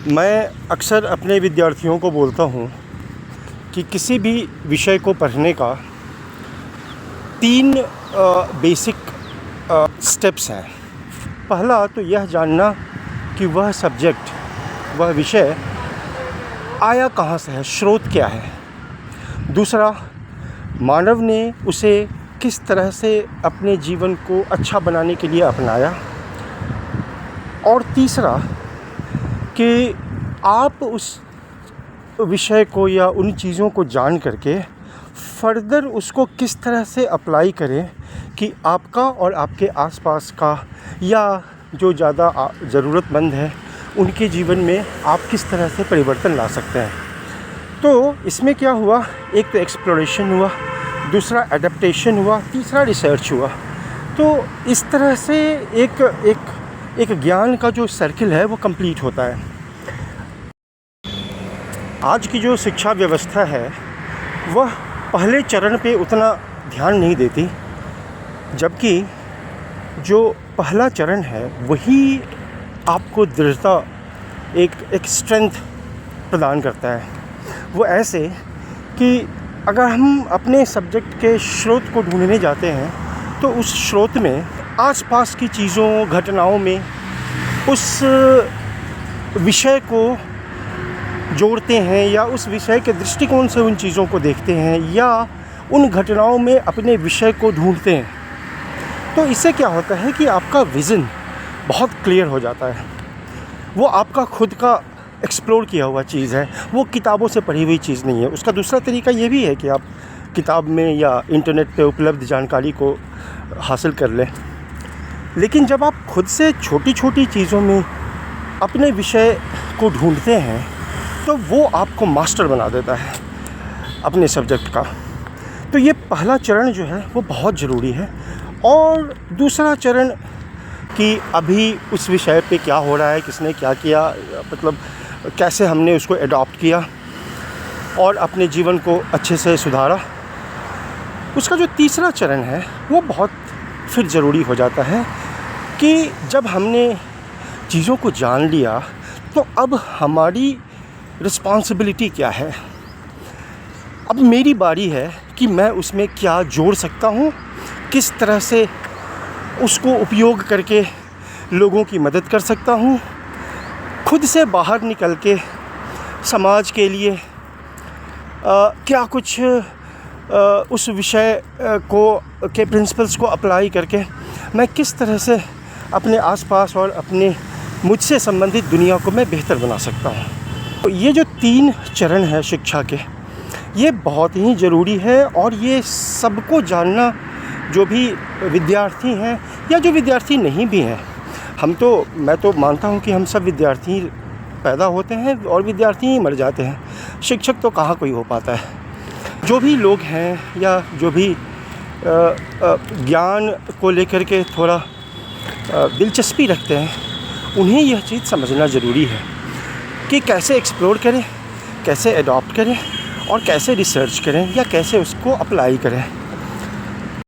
मैं अक्सर अपने विद्यार्थियों को बोलता हूँ कि किसी भी विषय को पढ़ने का 3 बेसिक स्टेप्स हैं। पहला तो यह जानना कि वह सब्जेक्ट, वह विषय आया कहाँ से है, स्रोत क्या है। दूसरा, मानव ने उसे किस तरह से अपने जीवन को अच्छा बनाने के लिए अपनाया। और तीसरा कि आप उस विषय को या उन चीज़ों को जान करके फर्दर उसको किस तरह से अप्लाई करें कि आपका और आपके आसपास का या जो ज़्यादा ज़रूरतमंद है उनके जीवन में आप किस तरह से परिवर्तन ला सकते हैं। तो इसमें क्या हुआ, एक तो एक्सप्लोरेशन हुआ, दूसरा एडेप्टेशन हुआ, तीसरा रिसर्च हुआ। तो इस तरह से एक ज्ञान का जो सर्किल है वो कंप्लीट होता है। आज की जो शिक्षा व्यवस्था है वह पहले चरण पे उतना ध्यान नहीं देती, जबकि जो पहला चरण है वही आपको दृढ़ता, एक स्ट्रेंथ प्रदान करता है। वो ऐसे कि अगर हम अपने सब्जेक्ट के स्रोत को ढूंढने जाते हैं तो उस स्रोत में आसपास की चीज़ों, घटनाओं में उस विषय को जोड़ते हैं या उस विषय के दृष्टिकोण से उन चीज़ों को देखते हैं या उन घटनाओं में अपने विषय को ढूंढते हैं, तो इससे क्या होता है कि आपका विज़न बहुत क्लियर हो जाता है। वो आपका खुद का एक्सप्लोर किया हुआ चीज़ है, वो किताबों से पढ़ी हुई चीज़ नहीं है। उसका दूसरा तरीका ये भी है कि आप किताब में या इंटरनेट पे उपलब्ध जानकारी को हासिल कर लें, लेकिन जब आप खुद से छोटी छोटी चीज़ों में अपने विषय को ढूंढते हैं तो वो आपको मास्टर बना देता है अपने सब्जेक्ट का। तो ये पहला चरण जो है वो बहुत ज़रूरी है। और दूसरा चरण कि अभी उस विषय पे क्या हो रहा है, किसने क्या किया, मतलब कैसे हमने उसको एडॉप्ट किया और अपने जीवन को अच्छे से सुधारा। उसका जो तीसरा चरण है वो बहुत फिर ज़रूरी हो जाता है कि जब हमने चीज़ों को जान लिया तो अब हमारी रिस्पॉन्सिबिलिटी क्या है। अब मेरी बारी है कि मैं उसमें क्या जोड़ सकता हूँ, किस तरह से उसको उपयोग करके लोगों की मदद कर सकता हूँ, खुद से बाहर निकल के समाज के लिए क्या कुछ उस विषय के प्रिंसिपल्स को अप्लाई करके मैं किस तरह से अपने आसपास और अपने मुझसे संबंधित दुनिया को मैं बेहतर बना सकता हूँ। तो ये जो 3 चरण हैं शिक्षा के, ये बहुत ही ज़रूरी है और ये सबको जानना, जो भी विद्यार्थी हैं या जो विद्यार्थी नहीं भी हैं। मैं तो मानता हूँ कि हम सब विद्यार्थी पैदा होते हैं और विद्यार्थी ही मर जाते हैं, शिक्षक तो कहाँ कोई हो पाता है। जो भी लोग हैं या जो भी ज्ञान को लेकर के थोड़ा दिलचस्पी रखते हैं, उन्हें यह चीज़ समझना ज़रूरी है कि कैसे एक्सप्लोर करें, कैसे एडॉप्ट करें और कैसे रिसर्च करें या कैसे उसको अप्लाई करें।